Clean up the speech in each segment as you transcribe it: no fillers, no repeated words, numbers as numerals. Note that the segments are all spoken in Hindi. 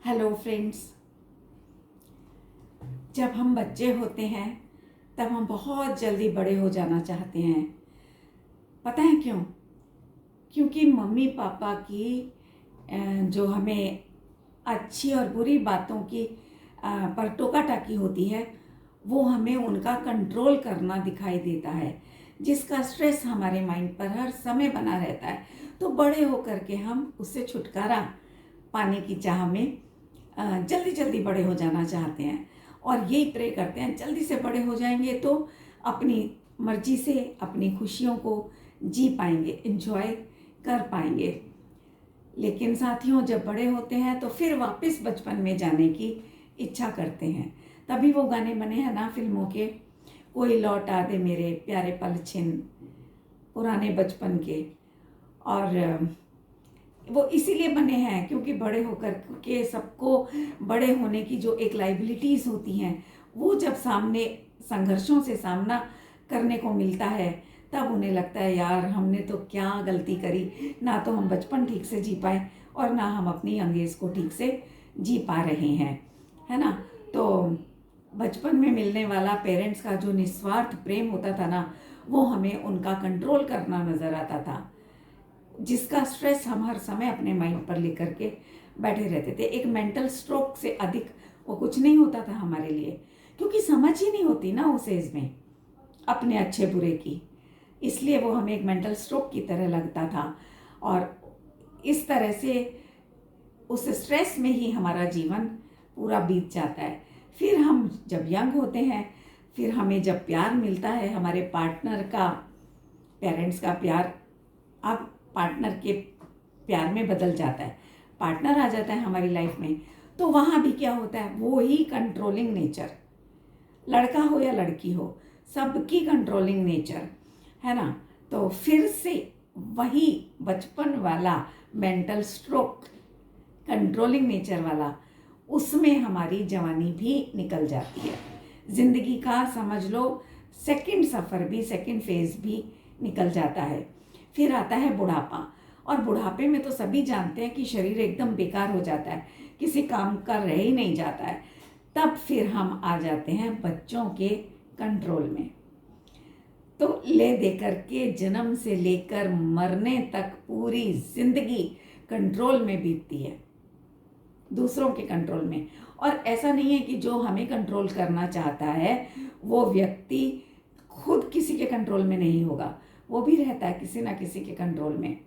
Hello friends. जब हम बच्चे होते हैं तब हम बहुत जल्दी बड़े हो जाना चाहते हैं। पता है क्यों? क्योंकि मम्मी पापा की जो हमें अच्छी और बुरी बातों की पर टोका टाकी होती है, वो हमें उनका कंट्रोल करना दिखाई देता है, जिसका स्ट्रेस हमारे माइंड पर हर समय बना रहता है। तो बड़े होकर के हम उससे छुटकारा पाने की चाह में जल्दी जल्दी बड़े हो जाना चाहते हैं और यही प्रे करते हैं जल्दी से बड़े हो जाएंगे तो अपनी मर्जी से अपनी खुशियों को जी पाएंगे, एंजॉय कर पाएंगे। लेकिन साथियों, जब बड़े होते हैं तो फिर वापस बचपन में जाने की इच्छा करते हैं। तभी वो गाने बने हैं ना फिल्मों के, कोई लौटा दे मेरे प्यारे पल छिन, पुराने बचपन के। और वो इसीलिए बने हैं क्योंकि बड़े होकर के सबको बड़े होने की जो एक लाइबिलिटीज़ होती हैं, वो जब सामने संघर्षों से सामना करने को मिलता है तब उन्हें लगता है यार हमने तो क्या गलती करी, ना तो हम बचपन ठीक से जी पाए और ना हम अपनी अंगेज को ठीक से जी पा रहे हैं, है ना। तो बचपन में मिलने वाला पेरेंट्स का जो निस्वार्थ प्रेम होता था ना, वो हमें उनका कंट्रोल करना नज़र आता था, जिसका स्ट्रेस हम हर समय अपने माइंड पर लेकर के बैठे रहते थे। एक मेंटल स्ट्रोक से अधिक वो कुछ नहीं होता था हमारे लिए, क्योंकि समझ ही नहीं होती ना उस एज में अपने अच्छे बुरे की, इसलिए वो हमें एक मेंटल स्ट्रोक की तरह लगता था। और इस तरह से उस स्ट्रेस में ही हमारा जीवन पूरा बीत जाता है। फिर हम जब यंग होते हैं, फिर हमें जब प्यार मिलता है हमारे पार्टनर का, पेरेंट्स का प्यार अब पार्टनर के प्यार में बदल जाता है, पार्टनर आ जाता है हमारी लाइफ में, तो वहाँ भी क्या होता है, वो ही कंट्रोलिंग नेचर, लड़का हो या लड़की हो सबकी कंट्रोलिंग नेचर, है ना। तो फिर से वही बचपन वाला मेंटल स्ट्रोक, कंट्रोलिंग नेचर वाला, उसमें हमारी जवानी भी निकल जाती है। ज़िंदगी का समझ लो सेकंड सफ़र भी, सेकंड फेज भी निकल जाता है। फिर आता है बुढ़ापा, और बुढ़ापे में तो सभी जानते हैं कि शरीर एकदम बेकार हो जाता है, किसी काम का रह ही नहीं जाता है। तब फिर हम आ जाते हैं बच्चों के कंट्रोल में। तो ले देकर के जन्म से लेकर मरने तक पूरी जिंदगी कंट्रोल में बीतती है, दूसरों के कंट्रोल में। और ऐसा नहीं है कि जो हमें कंट्रोल करना चाहता है वो व्यक्ति खुद किसी के कंट्रोल में नहीं होगा, वो भी रहता है किसी ना किसी के कंट्रोल में।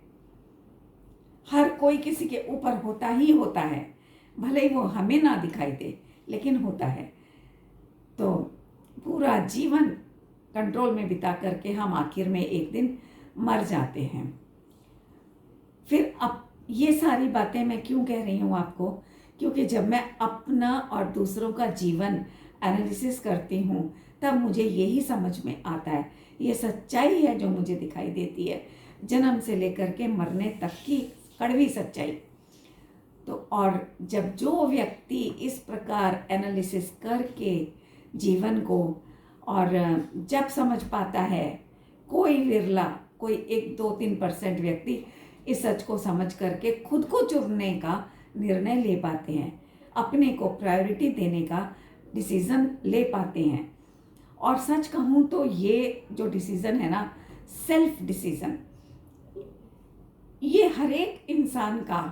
हर कोई किसी के ऊपर होता ही होता है, भले ही वो हमें ना दिखाई दे, लेकिन होता है। तो पूरा जीवन कंट्रोल में बिता करके हम आखिर में एक दिन मर जाते हैं। फिर अब ये सारी बातें मैं क्यों कह रही हूँ आपको, क्योंकि जब मैं अपना और दूसरों का जीवन एनालिसिस करती हूँ तब मुझे यही समझ में आता है, ये सच्चाई है जो मुझे दिखाई देती है, जन्म से लेकर के मरने तक की कड़वी सच्चाई। तो और जब जो व्यक्ति इस प्रकार एनालिसिस करके जीवन को, और जब समझ पाता है, कोई विरला, कोई 1-2-3% व्यक्ति इस सच को समझ करके खुद को चुनने का निर्णय ले पाते हैं, अपने को प्रायोरिटी देने का डिसीज़न ले पाते हैं। और सच कहूँ तो ये जो डिसीज़न है ना, सेल्फ डिसीज़न, ये हर एक इंसान का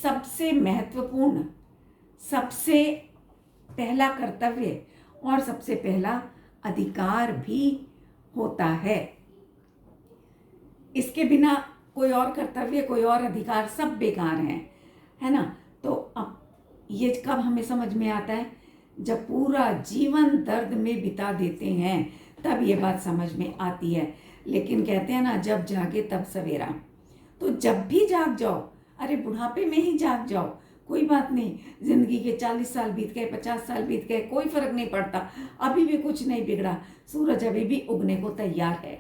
सबसे महत्वपूर्ण, सबसे पहला कर्तव्य और सबसे पहला अधिकार भी होता है। इसके बिना कोई और कर्तव्य, कोई और अधिकार सब बेकार हैं, है ना। तो अब ये कब हमें समझ में आता है, जब पूरा जीवन दर्द में बिता देते हैं तब ये बात समझ में आती है। लेकिन कहते हैं ना, जब जागे तब सवेरा। तो जब भी जाग जाओ, अरे बुढ़ापे में ही जाग जाओ, कोई बात नहीं, जिंदगी के 40 साल बीत गए, 50 साल बीत गए, कोई फर्क नहीं पड़ता, अभी भी कुछ नहीं बिगड़ा, सूरज अभी भी उगने को तैयार है।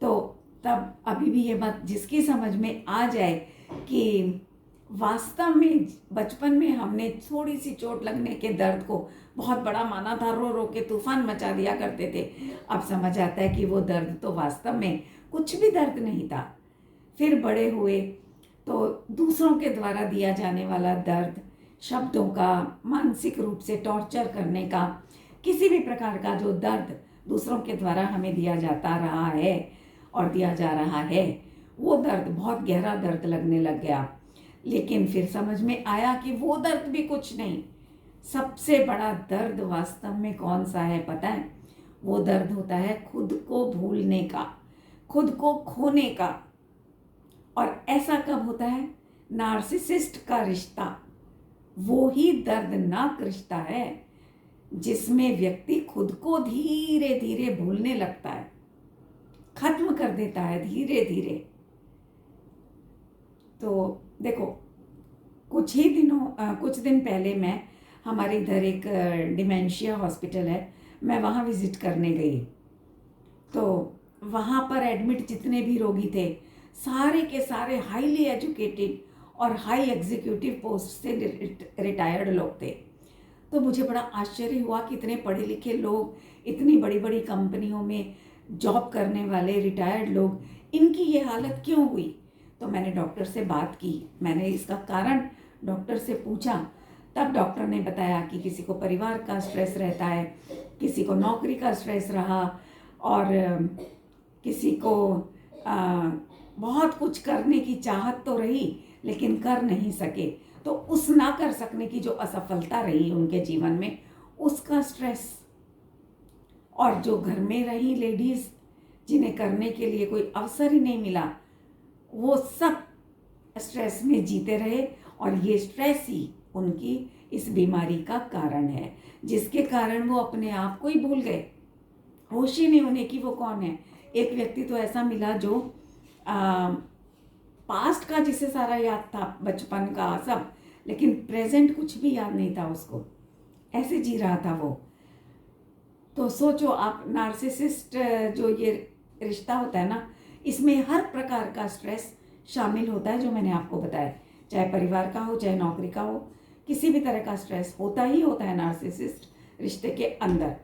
तो तब अभी भी ये बात जिसकी समझ में आ जाए कि वास्तव में बचपन में हमने थोड़ी सी चोट लगने के दर्द को बहुत बड़ा माना था, रो रो के तूफान मचा दिया करते थे, अब समझ आता है कि वो दर्द तो वास्तव में कुछ भी दर्द नहीं था। फिर बड़े हुए तो दूसरों के द्वारा दिया जाने वाला दर्द, शब्दों का, मानसिक रूप से टॉर्चर करने का, किसी भी प्रकार का जो दर्द दूसरों के द्वारा हमें दिया जाता रहा है और दिया जा रहा है, वो दर्द बहुत गहरा दर्द लगने लग गया। लेकिन फिर समझ में आया कि वो दर्द भी कुछ नहीं, सबसे बड़ा दर्द वास्तव में कौन सा है पता है? वो दर्द होता है खुद को भूलने का, खुद को खोने का। और ऐसा कब होता है? नार्सिसिस्ट का रिश्ता वो ही दर्दनाक रिश्ता है जिसमें व्यक्ति खुद को धीरे धीरे भूलने लगता है, खत्म कर देता है धीरे धीरे। तो देखो, कुछ दिन पहले मैं, हमारे इधर एक डिमेंशिया हॉस्पिटल है, मैं वहाँ विजिट करने गई। तो वहाँ पर एडमिट जितने भी रोगी थे, सारे के सारे हाईली एजुकेटेड और हाई एग्जीक्यूटिव पोस्ट से रिटायर्ड लोग थे। तो मुझे बड़ा आश्चर्य हुआ कि इतने पढ़े लिखे लोग, इतनी बड़ी बड़ी कंपनियों में जॉब करने वाले रिटायर्ड लोग, इनकी ये हालत क्यों हुई। तो मैंने डॉक्टर से बात की, मैंने इसका कारण डॉक्टर से पूछा। तब डॉक्टर ने बताया कि किसी को परिवार का स्ट्रेस रहता है, किसी को नौकरी का स्ट्रेस रहा, और किसी को बहुत कुछ करने की चाहत तो रही लेकिन कर नहीं सके। तो उस ना कर सकने की जो असफलता रही उनके जीवन में, उसका स्ट्रेस। और जो घर में रही लेडीज़, जिन्हें करने के लिए कोई अवसर ही नहीं मिला, वो सब स्ट्रेस में जीते रहे। और ये स्ट्रेस ही उनकी इस बीमारी का कारण है, जिसके कारण वो अपने आप को ही भूल गए, होश ही नहीं होने की वो कौन है। एक व्यक्ति तो ऐसा मिला जो पास्ट का जिसे सारा याद था, बचपन का सब, लेकिन प्रेजेंट कुछ भी याद नहीं था उसको, ऐसे जी रहा था वो। तो सोचो आप, नार्सिसिस्ट जो ये रिश्ता होता है ना, इसमें हर प्रकार का स्ट्रेस शामिल होता है जो मैंने आपको बताया, चाहे परिवार का हो, चाहे नौकरी का हो, किसी भी तरह का स्ट्रेस होता ही होता है नार्सिसिस्ट रिश्ते के अंदर।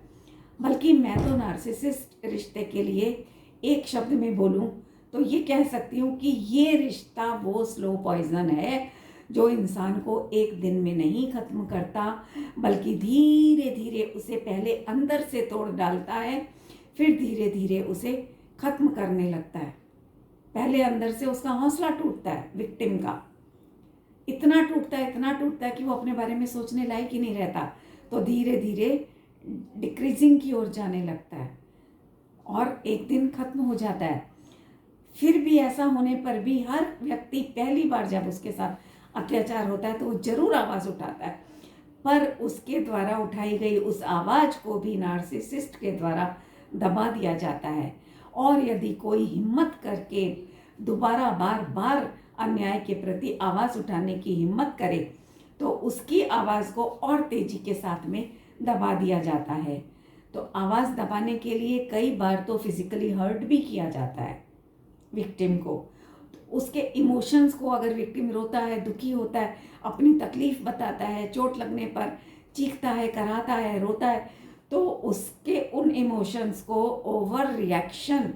बल्कि मैं तो नार्सिसिस्ट रिश्ते के लिए एक शब्द में बोलूं तो ये कह सकती हूँ कि ये रिश्ता वो स्लो पॉइजन है जो इंसान को एक दिन में नहीं खत्म करता, बल्कि धीरे धीरे उसे पहले अंदर से तोड़ डालता है, फिर धीरे धीरे उसे खत्म करने लगता है। पहले अंदर से उसका हौसला टूटता है, विक्टिम का इतना टूटता है कि वो अपने बारे में सोचने लायक ही नहीं रहता। तो धीरे धीरे डिक्रीजिंग की ओर जाने लगता है और एक दिन खत्म हो जाता है। फिर भी ऐसा होने पर भी हर व्यक्ति पहली बार जब उसके साथ अत्याचार होता है तो वो जरूर आवाज़ उठाता है, पर उसके द्वारा उठाई गई उस आवाज़ को भी नार्सिसिस्ट के द्वारा दबा दिया जाता है। और यदि कोई हिम्मत करके दोबारा बार बार अन्याय के प्रति आवाज़ उठाने की हिम्मत करे तो उसकी आवाज़ को और तेजी के साथ में दबा दिया जाता है। तो आवाज़ दबाने के लिए कई बार तो फिजिकली हर्ट भी किया जाता है विक्टिम को। उसके इमोशंस को, अगर विक्टिम रोता है, दुखी होता है, अपनी तकलीफ बताता है, चोट लगने पर चीखता है, कराता है, रोता है, तो उसके उन इमोशंस को ओवर रिएक्शन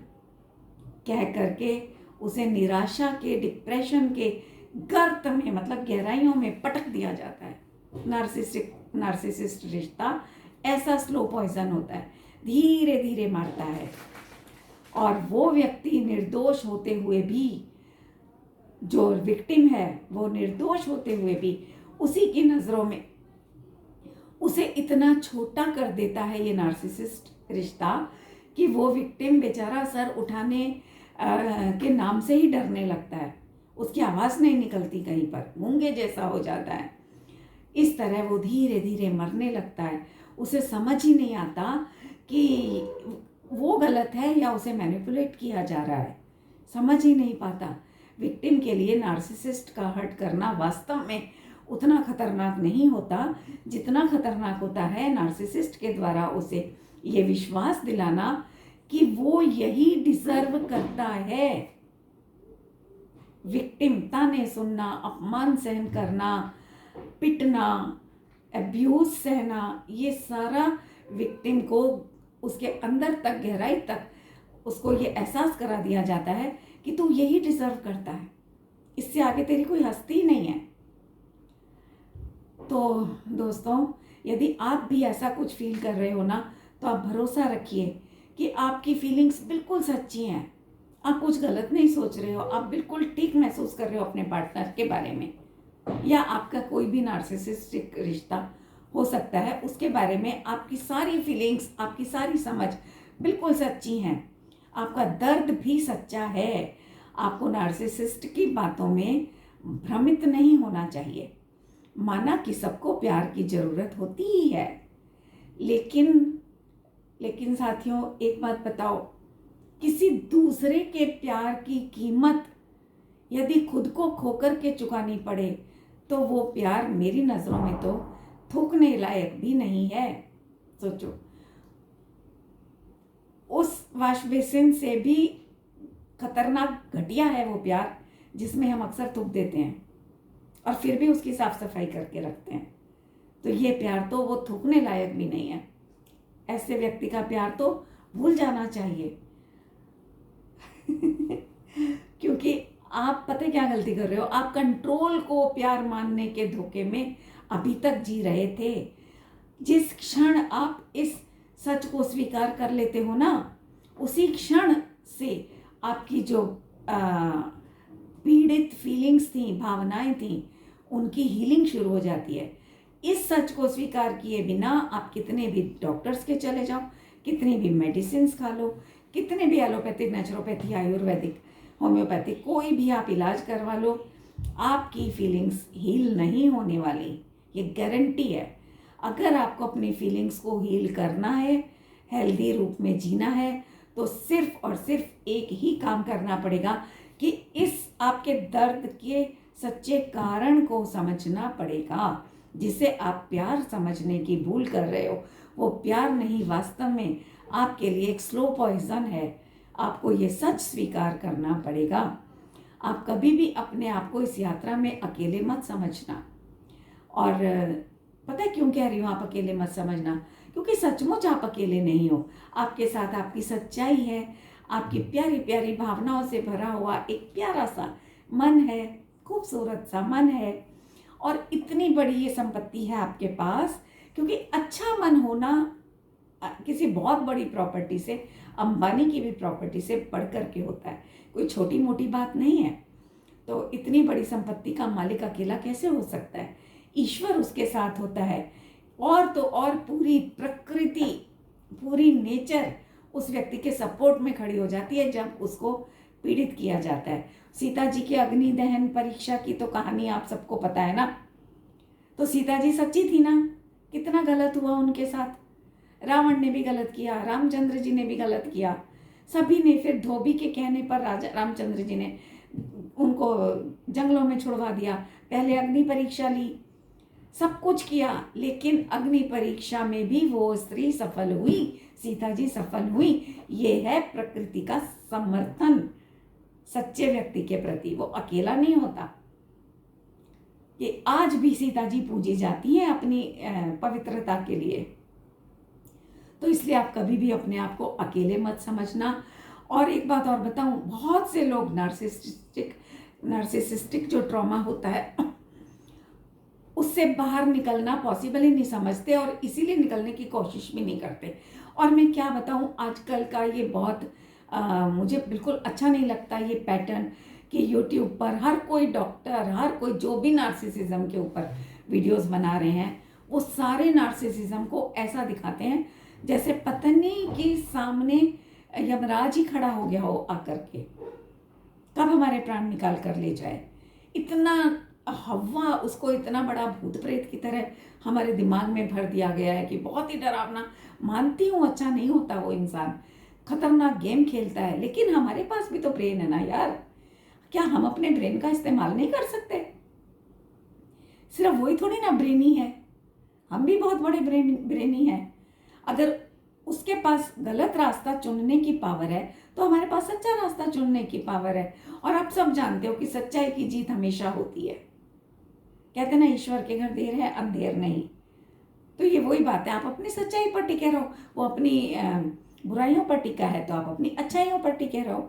कह करके उसे निराशा के, डिप्रेशन के गर्त में, मतलब गहराइयों में पटक दिया जाता है। नार्सिसिस्ट रिश्ता ऐसा स्लो पॉइजन होता है, धीरे धीरे मारता है। और वो व्यक्ति निर्दोष होते हुए भी, जो विक्टिम है वो निर्दोष होते हुए भी उसी की नज़रों में उसे इतना छोटा कर देता है ये नार्सिसिस्ट रिश्ता कि वो विक्टिम बेचारा सर उठाने के नाम से ही डरने लगता है, उसकी आवाज़ नहीं निकलती, कहीं पर गूंगे जैसा हो जाता है। इस तरह वो धीरे धीरे मरने लगता है। उसे समझ ही नहीं आता कि वो गलत है या उसे मैनिपुलेट किया जा रहा है, समझ ही नहीं पाता। विक्टिम के लिए नार्सिसिस्ट का हर्ट करना वास्तव में उतना खतरनाक नहीं होता जितना खतरनाक होता है नार्सिसिस्ट के द्वारा उसे ये विश्वास दिलाना कि वो यही डिजर्व करता है। विक्टिम ताने सुनना, अपमान सहन करना, पिटना, अब्यूज सहना, ये सारा विक्टिम को उसके अंदर तक, गहराई तक उसको ये एहसास करा दिया जाता है कि तू यही डिजर्व करता है, इससे आगे तेरी कोई हस्ती ही नहीं है। तो दोस्तों, यदि आप भी ऐसा कुछ फील कर रहे हो ना, तो आप भरोसा रखिए कि आपकी फीलिंग्स बिल्कुल सच्ची हैं। आप कुछ गलत नहीं सोच रहे हो, आप बिल्कुल ठीक महसूस कर रहे हो अपने पार्टनर के बारे में, या आपका कोई भी नार्सिसिस्टिक रिश्ता हो सकता है, उसके बारे में आपकी सारी फीलिंग्स, आपकी सारी समझ बिल्कुल सच्ची हैं। आपका दर्द भी सच्चा है। आपको नार्सिसिस्ट की बातों में भ्रमित नहीं होना चाहिए। माना कि सबको प्यार की ज़रूरत होती ही है, लेकिन साथियों, एक बात बताओ, किसी दूसरे के प्यार की कीमत यदि खुद को खोकर के चुकानी पड़े, तो वो प्यार मेरी नज़रों में तो थूकने लायक भी नहीं है। सोचो, उस वॉश बेसिन से भी खतरनाक घटिया है वो प्यार, जिसमें हम अक्सर थूक देते हैं और फिर भी उसकी साफ सफाई करके रखते हैं। तो ये प्यार तो वो थूकने लायक भी नहीं है। ऐसे व्यक्ति का प्यार तो भूल जाना चाहिए। क्योंकि आप पता क्या गलती कर रहे हो, आप कंट्रोल को प्यार मानने के धोखे में अभी तक जी रहे थे। जिस क्षण आप इस सच को स्वीकार कर लेते हो ना, उसी क्षण से आपकी जो पीड़ित फीलिंग्स थी, भावनाएं थी, उनकी हीलिंग शुरू हो जाती है। इस सच को स्वीकार किए बिना आप कितने भी डॉक्टर्स के चले जाओ, कितनी भी मेडिसिन खा लो, कितने भी एलोपैथिक, नेचुरोपैथी, आयुर्वेदिक, होम्योपैथिक, कोई भी आप इलाज करवा लो, आपकी फीलिंग्स हील नहीं होने वाली, ये गारंटी है। अगर आपको अपनी फीलिंग्स को हील करना है, हेल्दी रूप में जीना है, तो सिर्फ और सिर्फ एक ही काम करना पड़ेगा कि इस आपके दर्द के सच्चे कारण को समझना पड़ेगा। जिसे आप प्यार समझने की भूल कर रहे हो, वो प्यार नहीं, वास्तव में आपके लिए एक स्लो पॉइजन है। आपको ये सच स्वीकार करना पड़ेगा। आप कभी भी अपने आप को इस यात्रा में अकेले मत समझना। और पता है क्यों कह रही हूँ आप अकेले मत समझना? क्योंकि सचमुच आप अकेले नहीं हो। आपके साथ आपकी सच्चाई है, आपकी प्यारी प्यारी भावनाओं से भरा हुआ एक प्यारा सा मन है, खूबसूरत सा मन है, और इतनी बड़ी ये संपत्ति है आपके पास। क्योंकि अच्छा मन होना किसी बहुत बड़ी प्रॉपर्टी से, अंबानी की भी प्रॉपर्टी से बढ़ कर के होता है, कोई छोटी मोटी बात नहीं है। तो इतनी बड़ी संपत्ति का मालिक अकेला कैसे हो सकता है? ईश्वर उसके साथ होता है, और तो और पूरी प्रकृति, पूरी नेचर उस व्यक्ति के सपोर्ट में खड़ी हो जाती है जब उसको पीड़ित किया जाता है। सीता जी के अग्नि दहन परीक्षा की तो कहानी आप सबको पता है ना। तो सीता जी सच्ची थी ना, कितना गलत हुआ उनके साथ। रावण ने भी गलत किया, रामचंद्र जी ने भी गलत किया, सभी ने। फिर धोबी के कहने पर राजा रामचंद्र जी ने उनको जंगलों में छुड़वा दिया। पहले अग्नि परीक्षा ली, सब कुछ किया, लेकिन अग्नि परीक्षा में भी वो स्त्री सफल हुई, सीता जी सफल हुई। ये है प्रकृति का समर्थन सच्चे व्यक्ति के प्रति। वो अकेला नहीं होता। ये आज भी सीता जी पूजी जाती हैं अपनी पवित्रता के लिए। तो इसलिए आप कभी भी अपने आप को अकेले मत समझना। और एक बात और बताऊं, बहुत से लोग नार्सिसिस्टिक जो ट्रॉमा होता है उससे बाहर निकलना पॉसिबल ही नहीं समझते, और इसीलिए निकलने की कोशिश भी नहीं करते। और मैं क्या बताऊं, आजकल का ये बहुत मुझे बिल्कुल अच्छा नहीं लगता ये पैटर्न कि यूट्यूब पर हर कोई डॉक्टर, हर कोई जो भी नार्सिसिज्म के ऊपर वीडियोस बना रहे हैं, वो सारे नार्सिसिज्म को ऐसा दिखाते हैं जैसे पता नहीं कि सामने यमराज ही खड़ा हो गया हो आकर के, कब हमारे प्राण निकाल कर ले जाए। इतना हवा, उसको इतना बड़ा भूत प्रेत की तरह हमारे दिमाग में भर दिया गया है कि बहुत ही डरावना। मानती हूँ अच्छा नहीं होता वो इंसान, खतरनाक गेम खेलता है, लेकिन हमारे पास भी तो ब्रेन है ना यार। क्या हम अपने ब्रेन का इस्तेमाल नहीं कर सकते? सिर्फ वही थोड़ी ना ब्रेनी है, हम भी बहुत बड़े ब्रेनी हैं। अगर उसके पास गलत रास्ता चुनने की पावर है, तो हमारे पास सच्चा रास्ता चुनने की पावर है। और आप सब जानते हो कि सच्चाई की जीत हमेशा होती है। कहते ना, ईश्वर के घर देर है अंधेर नहीं। तो ये वही बात है, आप अपनी सच्चाई पर टिके रहो, वो अपनी बुराइयों पर टिका है तो आप अपनी अच्छाइयों पर टिके रहो।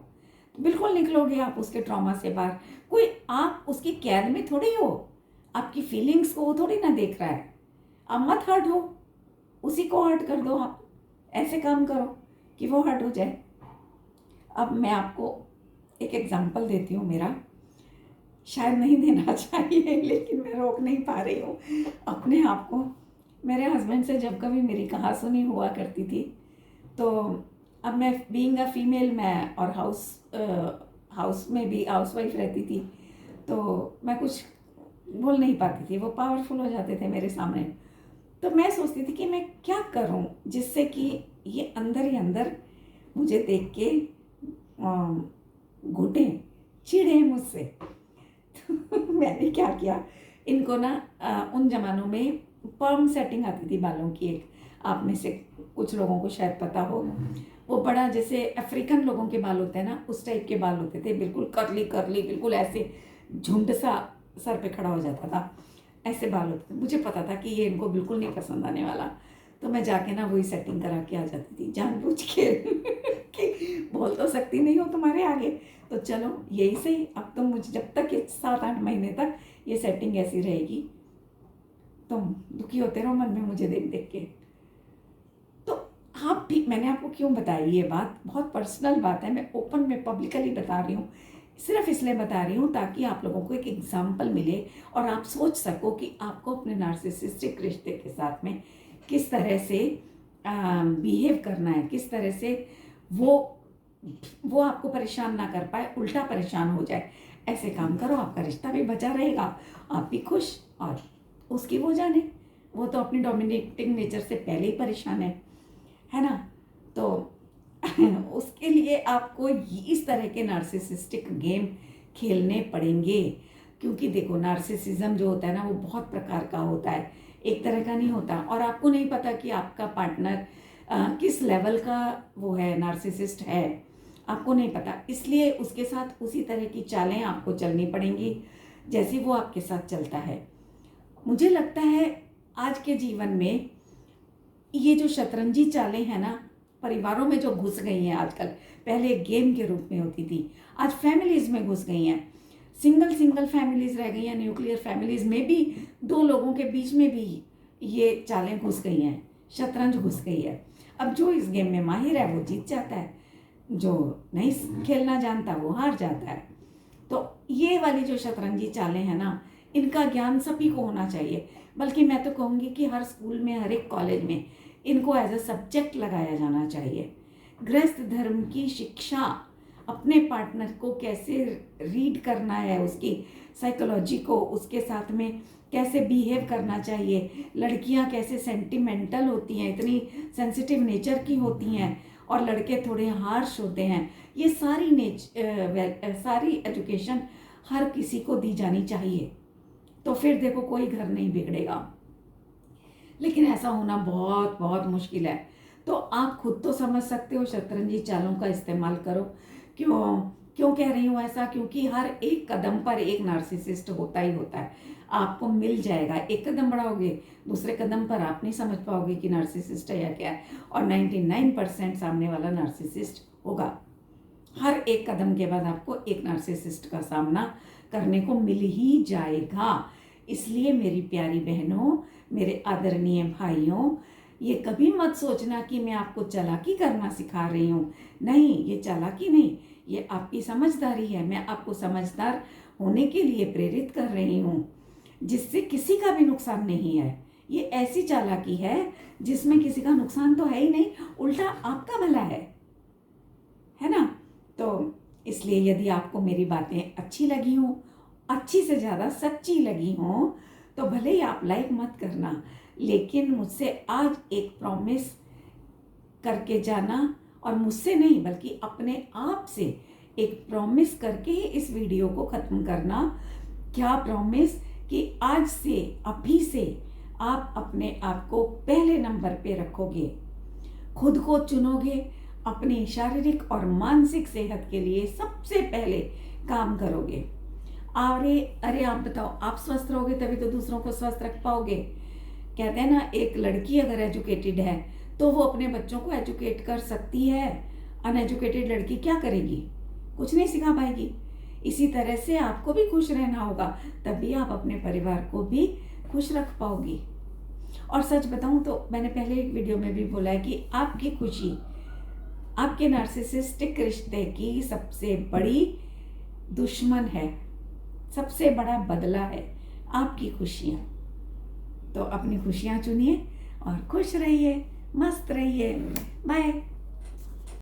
तो बिल्कुल निकलोगे आप उसके ट्रॉमा से बाहर। कोई आप उसकी कैद में थोड़ी हो, आपकी फीलिंग्स को वो थोड़ी ना देख रहा है। आप मत हर्ट हो, उसी को हर्ट कर दो। आप ऐसे काम करो कि वो हर्ट हो जाए। अब मैं आपको एक एग्जांपल देती हूँ मेरा, शायद नहीं देना चाहिए लेकिन मैं रोक नहीं पा रही हूँ अपने आप को। मेरे हस्बैंड से जब कभी मेरी कहा सुनी हुआ करती थी, तो अब मैं बीइंग अ फीमेल, मैं और हाउस में भी हाउस वाइफ रहती थी, तो मैं कुछ बोल नहीं पाती थी। वो पावरफुल हो जाते थे मेरे सामने। तो मैं सोचती थी कि मैं क्या करूं जिससे कि ये अंदर ही अंदर मुझे देख के घुटें, चिढ़े मुझसे। तो मैंने क्या किया, इनको ना उन ज़मानों में पर्म सेटिंग आती थी बालों की, एक आप में से कुछ लोगों को शायद पता हो। वो बड़ा जैसे अफ्रीकन लोगों के बाल होते हैं ना, उस टाइप के बाल होते थे, बिल्कुल करली करली, बिल्कुल ऐसे झुंड सा सर पे खड़ा हो जाता था, ऐसे बाल होते थे। मुझे पता था कि ये इनको बिल्कुल नहीं पसंद आने वाला, तो मैं जाके ना वही सेटिंग करा के आ जाती थी जानबूझ के कि बोल तो सकती नहीं हो तुम्हारे आगे, तो चलो यही सही। अब तो मुझे जब तक 7-8 महीने तक ये सेटिंग ऐसी रहेगी, तुम दुखी होते रहो मन में मुझे देख देख के। तो आप भी, मैंने आपको क्यों बताई ये बात, बहुत पर्सनल बात है, मैं ओपन में पब्लिकली बता रही हूँ। सिर्फ इसलिए बता रही हूँ ताकि आप लोगों को एक एग्जाम्पल मिले और आप सोच सको कि आपको अपने नार्सिसिस्टिक रिश्ते के साथ में किस तरह से बिहेव करना है, किस तरह से वो आपको परेशान ना कर पाए, उल्टा परेशान हो जाए। ऐसे काम करो, आपका रिश्ता भी बचा रहेगा, आप भी खुश, और उसकी वो जाने, वो तो अपनी डोमिनेटिंग नेचर से पहले ही परेशान है ना। तो उसके लिए आपको इस तरह के नार्सिसिस्टिक गेम खेलने पड़ेंगे, क्योंकि देखो नार्सिसिज्म जो होता है ना, वो बहुत प्रकार का होता है, एक तरह का नहीं होता। और आपको नहीं पता कि आपका पार्टनर किस लेवल का वो है, नार्सिसिस्ट है, आपको नहीं पता। इसलिए उसके साथ उसी तरह की चालें आपको चलनी पड़ेंगी जैसे वो आपके साथ चलता है। मुझे लगता है आज के जीवन में ये जो शतरंजी चालें हैं ना, परिवारों में जो घुस गई हैं आजकल, पहले एक गेम के रूप में होती थी, आज फैमिलीज़ में घुस गई हैं। सिंगल फैमिलीज़ रह गई हैं, न्यूक्लियर फैमिलीज़ में भी 2 लोगों के बीच में भी ये चालें घुस गई हैं, शतरंज घुस गई है। अब जो इस गेम में माहिर है वो जीत जाता है, जो नहीं खेलना जानता वो हार जाता है। तो ये वाली जो शतरंजी चालें हैं ना, इनका ज्ञान सभी को होना चाहिए। बल्कि मैं तो कहूँगी कि हर स्कूल में, हर एक कॉलेज में इनको एज अ सब्जेक्ट लगाया जाना चाहिए। गृहस्थ धर्म की शिक्षा, अपने पार्टनर को कैसे रीड करना है, उसकी साइकोलॉजी को, उसके साथ में कैसे बिहेव करना चाहिए, लड़कियां कैसे सेंटिमेंटल होती हैं, इतनी सेंसिटिव नेचर की होती हैं, और लड़के थोड़े हार्श होते हैं। ये सारी एजुकेशन हर किसी को दी जानी चाहिए, तो फिर देखो कोई घर नहीं बिगड़ेगा। लेकिन ऐसा होना बहुत बहुत मुश्किल है। तो आप खुद तो समझ सकते हो, शतरंजी चालों का इस्तेमाल करो। क्यों कह रही हूँ ऐसा, क्योंकि हर एक कदम पर एक नार्सिसिस्ट होता ही होता है, आपको मिल जाएगा। एक कदम बढ़ाओगे, दूसरे कदम पर आप नहीं समझ पाओगे कि नार्सिसिस्ट है या क्या है, और 99% सामने वाला नार्सिसिस्ट होगा। हर एक कदम के बाद आपको एक नार्सिसिस्ट का सामना करने को मिल ही जाएगा। इसलिए मेरी प्यारी बहनों, मेरे आदरणीय भाइयों, ये कभी मत सोचना कि मैं आपको चालाकी करना सिखा रही हूँ। नहीं, ये चालाकी नहीं, ये आपकी समझदारी है। मैं आपको समझदार होने के लिए प्रेरित कर रही हूँ, जिससे किसी का भी नुकसान नहीं है। ये ऐसी चालाकी है जिसमें किसी का नुकसान तो है ही नहीं, उल्टा आपका भला है ना। तो इसलिए यदि आपको मेरी बातें अच्छी लगी हों, अच्छी से ज़्यादा सच्ची लगी हों, तो भले ही आप लाइक मत करना, लेकिन मुझसे आज एक प्रॉमिस करके जाना, और मुझसे नहीं बल्कि अपने आप से एक प्रॉमिस करके ही इस वीडियो को ख़त्म करना। क्या प्रॉमिस? कि आज से, अभी से आप अपने आप को पहले नंबर पे रखोगे, खुद को चुनोगे, अपनी शारीरिक और मानसिक सेहत के लिए सबसे पहले काम करोगे। अरे आप बताओ, आप स्वस्थ रहोगे तभी तो दूसरों को स्वस्थ रख पाओगे। कहते हैं ना, एक लड़की अगर एजुकेटेड है तो वो अपने बच्चों को एजुकेट कर सकती है। अनएजुकेटेड लड़की क्या करेगी? कुछ नहीं सिखा पाएगी। इसी तरह से आपको भी खुश रहना होगा, तभी आप अपने परिवार को भी खुश रख पाओगी। और सच बताऊं तो मैंने पहले एक वीडियो में भी बोला है कि आपकी खुशी आपके नार्सिसिस्टिक रिश्ते की सबसे बड़ी दुश्मन है, सबसे बड़ा बदला है आपकी खुशियाँ। तो अपनी खुशियाँ चुनिए और खुश रहिए, मस्त रहिए। बाय।